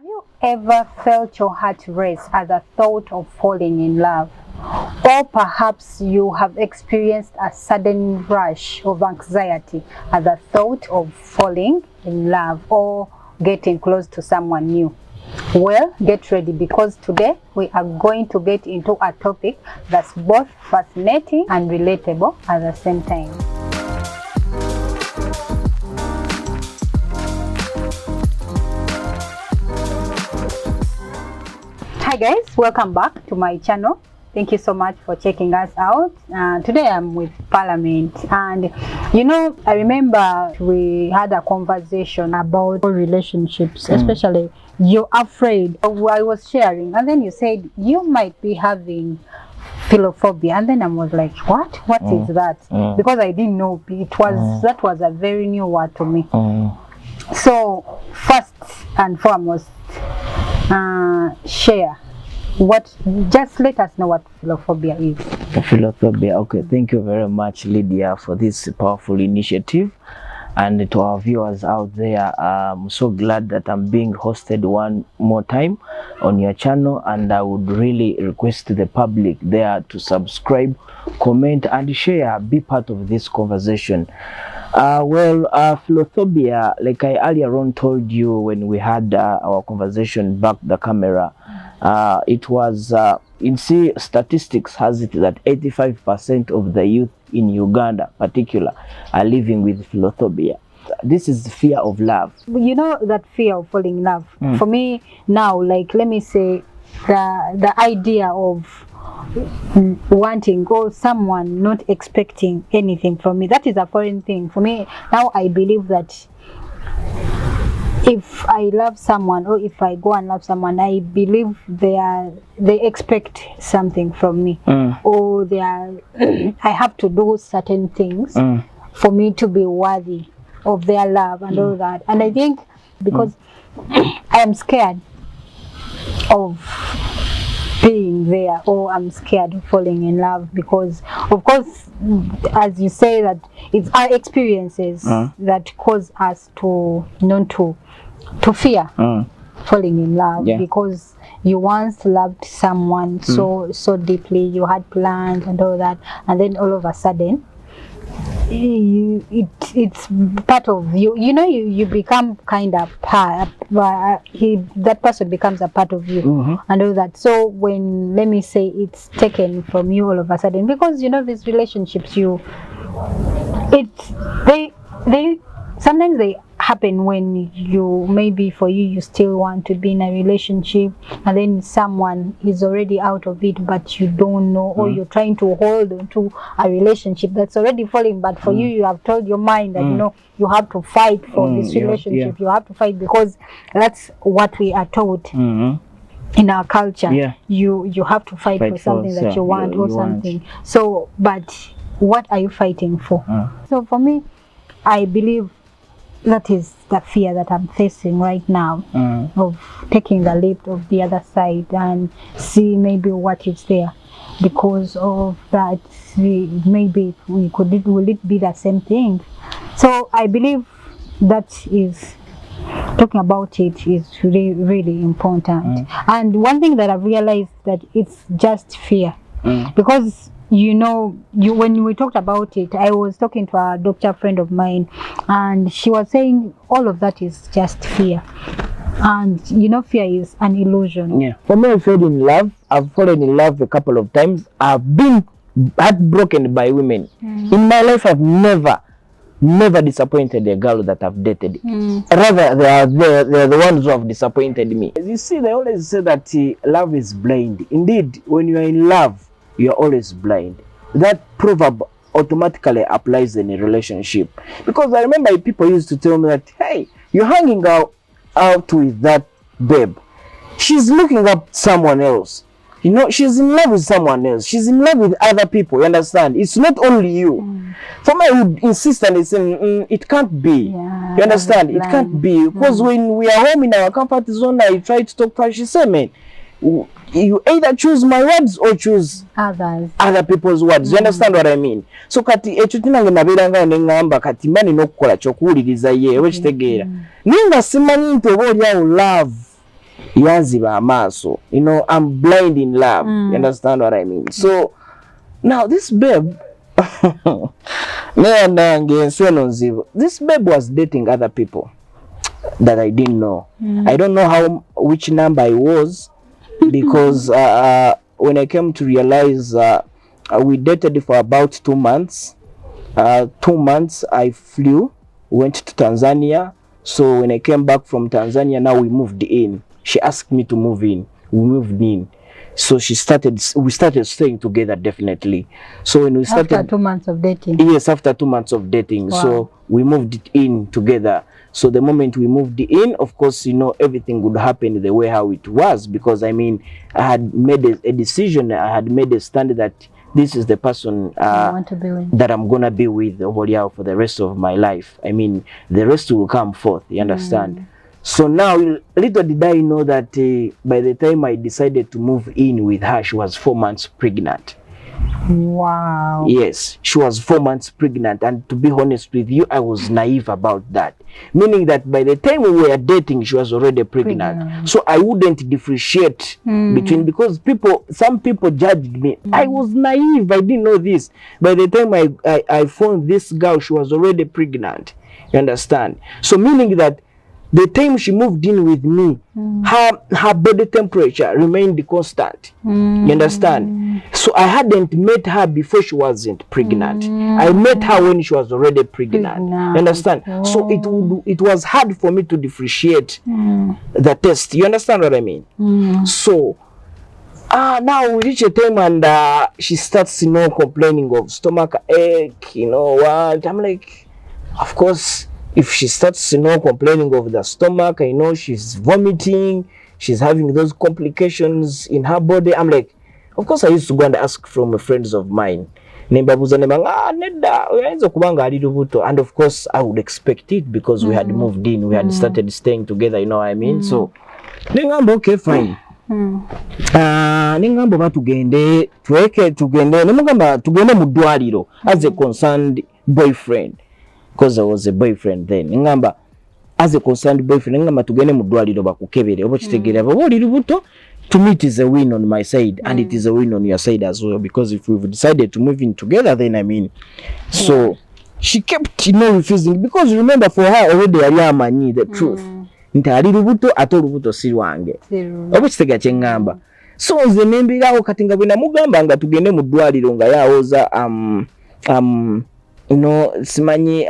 Have you ever felt your heart race at the thought of falling in love? Or perhaps you have experienced a sudden rush of anxiety at the thought of falling in love or getting close to someone new? Well, get ready, because today we are going to get into a topic that's both fascinating and relatable at the same time. Hi guys, welcome back to my channel. Thank you so much for checking us out. Today I'm with Parliament, and you know, I remember we had a conversation about relationships, especially you're afraid of what I was sharing, and then you said you might be having philophobia, and then I was like, what is that? Because I didn't know it was that was a very new word to me. So first and foremost, share just let us know what philophobia is. Philophobia, okay. Thank you very much, Lydia, for this powerful initiative. And to our viewers out there, I'm so glad that I'm being hosted one more time on your channel, and I would really request the public there to subscribe, comment and share, be part of this conversation. Philophobia, like I earlier on told you when we had our conversation back the camera, it was, statistics has it that 85% of the youth in Uganda particular are living with philophobia. This is the fear of love. You know, that fear of falling in love. For me now, like, let me say, the idea of wanting or someone not expecting anything from me, that is a foreign thing for me. Now I believe that if I love someone, or if I go and love someone, I believe they expect something from me, or I have to do certain things for me to be worthy of their love and all that. And I think because I am scared of being there, or I'm scared of falling in love, because of course, as you say, that it's our experiences that cause us to fear falling in love, because you once loved someone so deeply, you had plans and all that, and then all of a sudden it's part of you. You know, you become kind of part. That person becomes a part of you, and all that. So when, let me say, it's taken from you all of a sudden, because you know these relationships, sometimes they happen when you, maybe for you still want to be in a relationship, and then someone is already out of it, but you don't know, or you're trying to hold on to a relationship that's already falling, but for you have told your mind that you know you have to fight for this relationship. You have to fight because that's what we are taught in our culture. You have to fight for something that you want, or something. So, but what are you fighting for? So for me, I believe that is the fear that I'm facing right now, of taking the leap of the other side and see maybe what is there. Because of that, maybe will it be the same thing? So I believe that is, talking about it is really, really important. And one thing that I've realized, that it's just fear, because you know, when we talked about it, I was talking to a doctor friend of mine, and she was saying all of that is just fear. And you know, fear is an illusion. For me, I fell in love. I've fallen in love a couple of times. I've been heartbroken by women. In my life, I've never disappointed a girl that I've dated. Rather, they are the ones who have disappointed me. You see, they always say that love is blind. Indeed, when you are in love, you are always blind. That proverb automatically applies in a relationship, because I remember people used to tell me that, hey, you're hanging out with that babe, she's looking up someone else, you know, she's in love with someone else, she's in love with other people, you understand? It's not only you. For me, I would insist and say, it can't be. You understand? It can't be, because when we are home in our comfort zone, I try to talk to her, she said, man, you either choose my words or choose other people's words. You understand what I mean? So kati echutinange nabiranga nengamba kati mani nokukola chokuwuliriza ye wekitegeera ninga simanyi nti oba oli awo love yanziba amaaso. You know, I'm blind in love. You understand what I mean? So now this babe this babe was dating other people that I didn't know. I don't know which number I was, because when I came to realize, we dated for about 2 months. 2 months I went to Tanzania. So when I came back from Tanzania, now we moved in. She asked me to move in. We moved in. So we started staying together, definitely. So when we started, after 2 months of dating. Yes, after 2 months of dating. Wow. So we moved in together. So the moment we moved in, of course, you know, everything would happen the way how it was, because I mean, I had made a decision. I had made a stand that this is the person that I'm gonna be with for the rest of my life. I mean, the rest will come forth. You understand? So now, little did I know that by the time I decided to move in with her, she was 4 months pregnant. Wow. Yes, she was 4 months pregnant, and to be honest with you, I was naive about that. Meaning that by the time we were dating, she was already pregnant. So I wouldn't differentiate between, because some people judged me. I was naive, I didn't know this. By the time I found this girl, she was already pregnant. You understand? So meaning that the time she moved in with me, her body temperature remained constant. You understand? So I hadn't met her before she wasn't pregnant. I met her when she was already pregnant. You understand? So it was hard for me to differentiate the test. You understand what I mean? So now we reach a time and she starts, you know, complaining of stomach ache, you know what? I'm like, of course, if she starts, you know, complaining of the stomach, you know, she's vomiting, she's having those complications in her body. I'm like, of course, I used to go and ask from friends of mine. And of course, I would expect it, because we had moved in, we had started staying together, you know what I mean? So, okay, fine. Ningambo batugende tugende mudwaliro as a concerned boyfriend, because I was a boyfriend then. Ngamba as a concerned boyfriend, ngamba tugende mudwaliro bakukebere obo kitegere abo oli lubuto. To me, it is a win on my side, and it is a win on your side as well, because if we've decided to move in together, then I mean, so she kept, you know, refusing, because remember, for her already ayamani the truth. Ntali lubuto ato lubuto si wange obo kitega kyengamba. So nze nembirawo kati nga bwena mugamba nga tugende mu ddwaliro nga yawoza you know, simanyi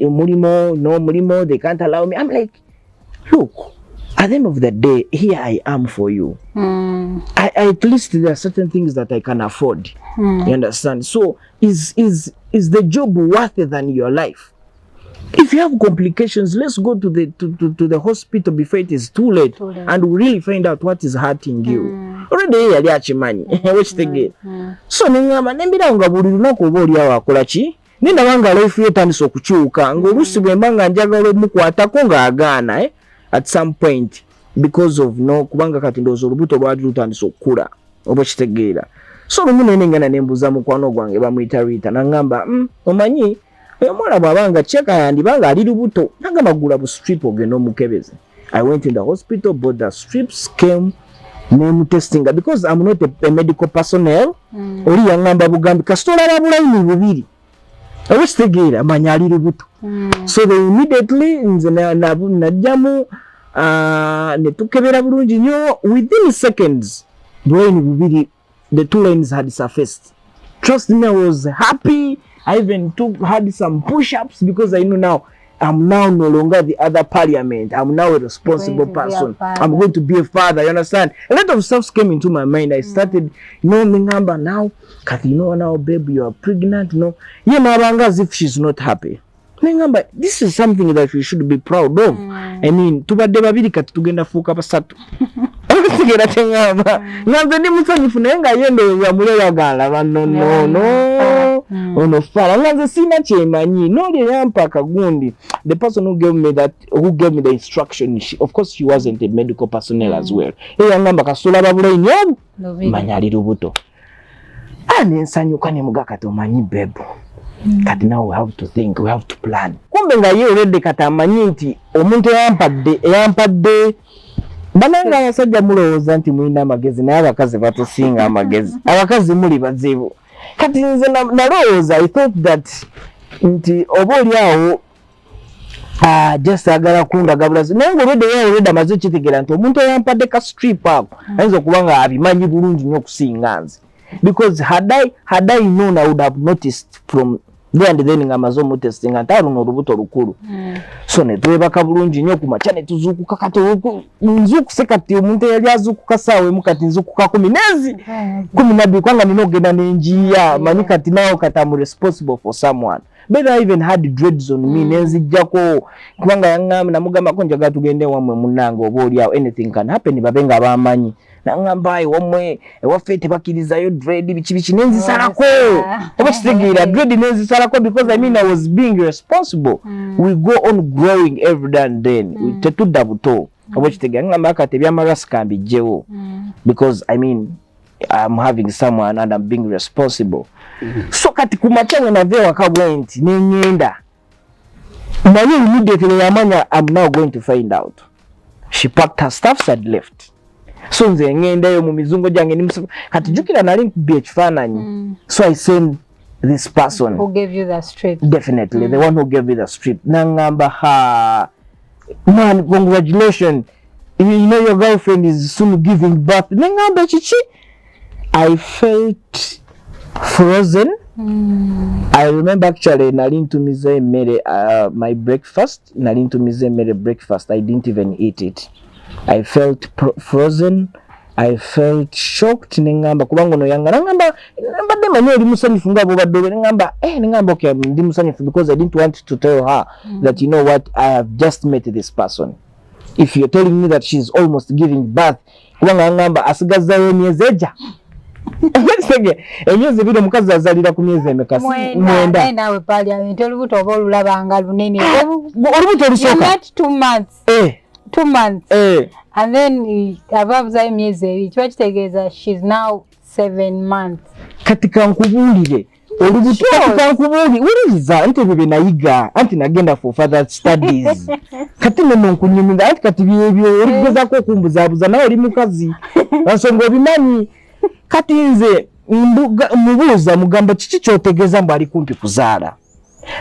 mulimo they can't allow me. I'm like, look, at the end of the day, here I am for you. At least there are certain things that I can afford. You understand? So is the job worth than your life? If you have complications, let's go to the hospital before it is too late, and we really find out what is hurting you. Already yali achimanyi which the so ningamba nembira nga buli lunaku oba oli awo akola ki nina banga life yetandise okukyuka ng'oluusi bwe mbanga njagala omukwatako ng'agaana at some point, because of no kubanga kati ndowooza olubuto lwali lutandise okukula oba kitegeera. So lumu nengana nembuuza mukwano gwange bamuyita Rita, nangamba omanyi omwana bw'abanga cheka yandibanga ali lubuto, nagamba gula bu strip ogenda omukebeze. I went in the hospital, bought the strips, came name testing, because I'm not a medical personnel. Oli yangamba bugambi kasitola babulayini bubiri obusitegeera manya ali lubuto. So they immediately nze najjamu ne tukebera bulungi nnyo. Within seconds bulayini bubiri, the two lines had surfaced. Trust me, I was happy. I even had some push-ups, because I know now I'm now no longer the other parliament. I'm now a responsible person. I'm going to be a father. You understand? A lot of stuff came into my mind. I started, you know, Ningamba now, Kathy, you know, now, baby, you are pregnant. You know, yeah, as if she's not happy. Ningamba, this is something that we should be proud of. I mean, tubadde babiri kati tugenda fuuka basatu. Okitegera kyengamba. Nganze ndi musanyufu naye nga ye ndowooza muleyagala no. Ono fala nganze sina kyemanyi noli yampa akagundi. The person who gave me the instruction, of course she wasn't a medical personnel as well. Yangamba kasola babulayini obu manya ali lubuto. Nensanyuka ne muga kati omanyi bebo. Kati now we have to think, we have to plan. Kumbe nga ye already kati amanyi nti omuntu eyampadde bananga abasajja mulowooza nti mulina amagezi naye abakazi batusinga amagezi abakazi muli bazibu kati nze nalowooza I thought that nti oba oli awo just agala kundaga bulazi naye ng'olwedde amaze okitegeera nti omuntu eyampadde ka strip ako ayinza okuba nga abimanyi bulungi nnyo okusinga nze because had I known I would have noticed from there and then ngamaze omutestinga nti aluno olubuto lukulu so ne twebaka bulungi nnyo ku makya ne tuzuukuka kati nzuukuse kati omuntu eyali azuukuka saawa emu kati nzuukuka 12 kubanga nina ogenda n'enjiya manyi kati nawo kati I'm responsible for someone. But I even had dreads on me nenzijjako kubanga yaŋŋamba namugambako njagala tugende wammwe munnange oba oli awo anything can happen babe nga bamanyi naŋŋamba wammwe ewaffe tebakkirizayo dread biki nenzisalako oba kitegeera dread nenzisalako because I mean I was being responsible. We go on growing every day and then tetudda buto oba kitegeera naŋŋamba kati ebyamarasika mbijjewo because I mean I'm having someone and I'm being responsible. So kati kumakya nave wakabwe nti neŋŋenda naye immediately yamanya I'm now going to find out. She packed her stuffs and left. So nze ŋŋendayo mu mizungo gyange nimusifu kati jjukira nali nkubye ekifaananyi. So I sent this person who gave you the strip. Definitely the one who gave me the strip. Naŋŋamba man, congratulations, you know your girlfriend is soon giving birth. Naŋŋamba kiki. I felt frozen. I remember actually nali ntumiza emmere my breakfast nali ntumiza emmere breakfast I didn't even eat it. I felt frozen. I felt shocked nengamba kubanga no yanga nangamba mbadde manyi oli musanyufu nga bobadde nengamba nengamba okay ndi musanyufu because I didn't want to tell her that you know what I have just met this person. If you're telling me that she's almost giving birth kubanga nangamba asigazayo emyezi ejja emyezi ebiri omukazi azalira ku myezi emeka mwenda nawe parliament olubuto oba olulabanga lunene olubuto olusooka 2 months and then ababuzayo emyezi ebiri kiba kitegeeza she's now 7 months kati kankubuulire olubuto kati kankubuulire wuliriza nti ebyo bye nayiga anti nagenda for further studies kati nno nkunyumiza anti kati byebyo oligezaako okumbuzaabuza nawe oli mukazi ensonga obimanyi kati nze mubuuza mugamba kiki kyotegeeza mbu ali kumpi kuzaala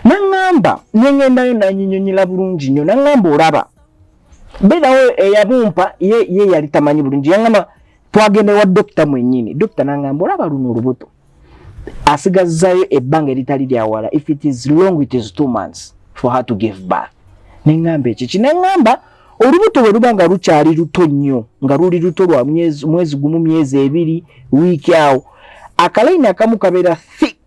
naŋŋamba nengendayo nanyinyonyera bulungi nnyo naŋŋamba olaba beerawo eyabumpa ye yali tamanyi bulungi yaŋŋamba twagenda ewa dokita mwennyini dokita naŋŋamba olaba luno olubuto asigazzayo ebbanga eritali lyawala if it is long it is 2 months for her to give birth. Neŋŋamba ekiki naŋŋamba olubuto bwe luba nga lukyali luto nnyo nga luli luto lwa mwezi gumu myezi ebiri wiiki awo akalayini akamu kabeera thick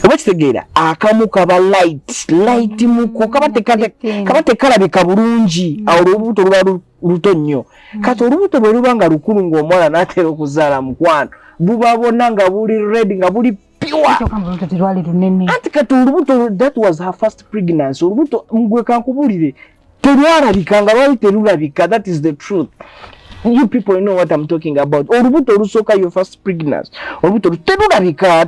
oba kitegeera akamu kaba light muko kaba tekalabika bulungi awo olubuto luba luto nnyo kati olubuto bwe luba nga lukulu ng'omuwala n'atera okuzaala mukwano buba bonna nga buli red nga buli anti kati olubuto that was her first pregnancy olubuto mugwe kankubulire terwalabika nga lwali terulabika. That is the truth. You people know what I'm talking about. Olubuto olusooka your first pregnancy olubuto terwalabika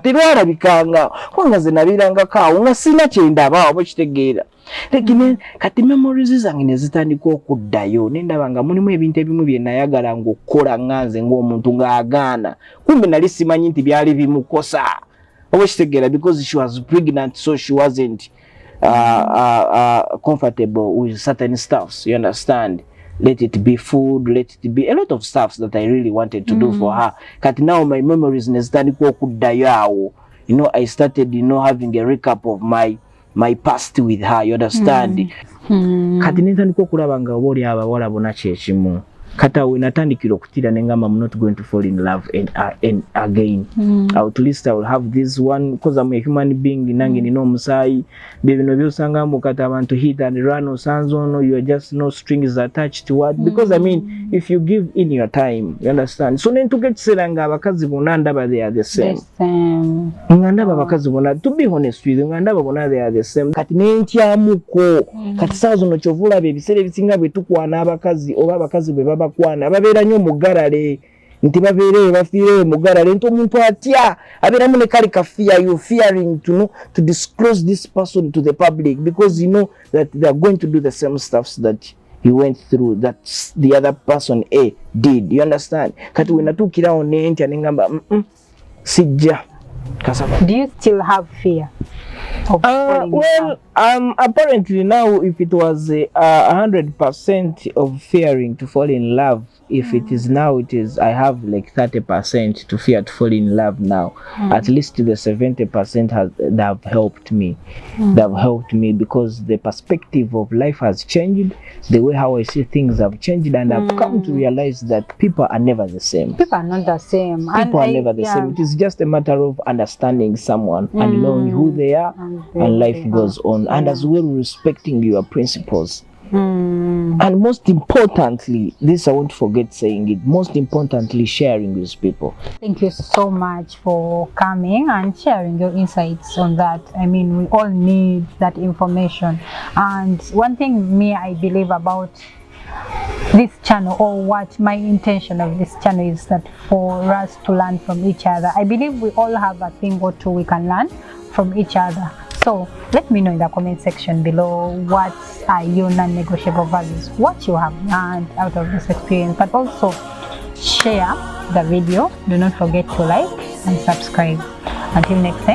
nga kubanga ze nabirangako awo nga sina kyendaba oba kitegeera lekine kati memories zange ne zitandika okuddayo nendaba nga mulimu ebintu ebimu bye nayagala ng'okukola nganze ng'omuntu ng'agaana kumbe nali simanyi nti byali bimukosa oba kitegeera because she was pregnant so she wasn't comfortable with certain stuffs, you understand. Let it be food, let it be a lot of stuffs that I really wanted to do for her. But now my memories you know, I started, you know, having a recap of my past with her, you understand. Kati nitandika kulabanga oboli abawala bona kyekimu kata we natandikira okutira nengamba I'm not going to fall in love and again. At least I will have this one because I'm a human being nange nino omusaayi bino byosanga mu kata abantu hit and run osanzono you are just no strings attached to what because I mean if you give in your time, you understand. So nentuka ekiseera nga abakazi bonna ndaba they are the same. Nga ndaba abakazi bonna to be honest with you nga ndaba bonna they are the same. Kati nentyamuko kati saa zino kyovula ebiseera ebisinga bwe tukwana abakazi oba abakazi bwe baba kwana babeera nnyo mugalale nti babeere bafiire mugalale nti omuntu atya abeeramu ne kali kafiya you fearing to disclose this person to the public because you know that they are going to do the same stuffs that he went through that the other person A did. You understand? Kati wenatukirawo nentya nengamba sijja kasaba. Do you still have fear of falling in love? Apparently now, if it was 100% of fearing to fall in love, if it is now, it is, I have like 30% to fear to fall in love now. At least the 70% they have helped me. They have helped me because the perspective of life has changed. The way how I see things have changed, and I've come to realize that people are never the same. People are not the same. People are never the same. It is just a matter of understanding someone and knowing who they are, and life goes on. And as well, respecting your principles. And most importantly, this I won't forget saying it, most importantly, sharing with people. Thank you so much for coming and sharing your insights on that. I mean, we all need that information. And one thing I believe about this channel, or what my intention of this channel is, that for us to learn from each other. I believe we all have a thing or two we can learn from each other. So let me know in the comment section below, what are your non-negotiable values, what you have learned out of this experience, but also share the video. Do not forget to like and subscribe. Until next time.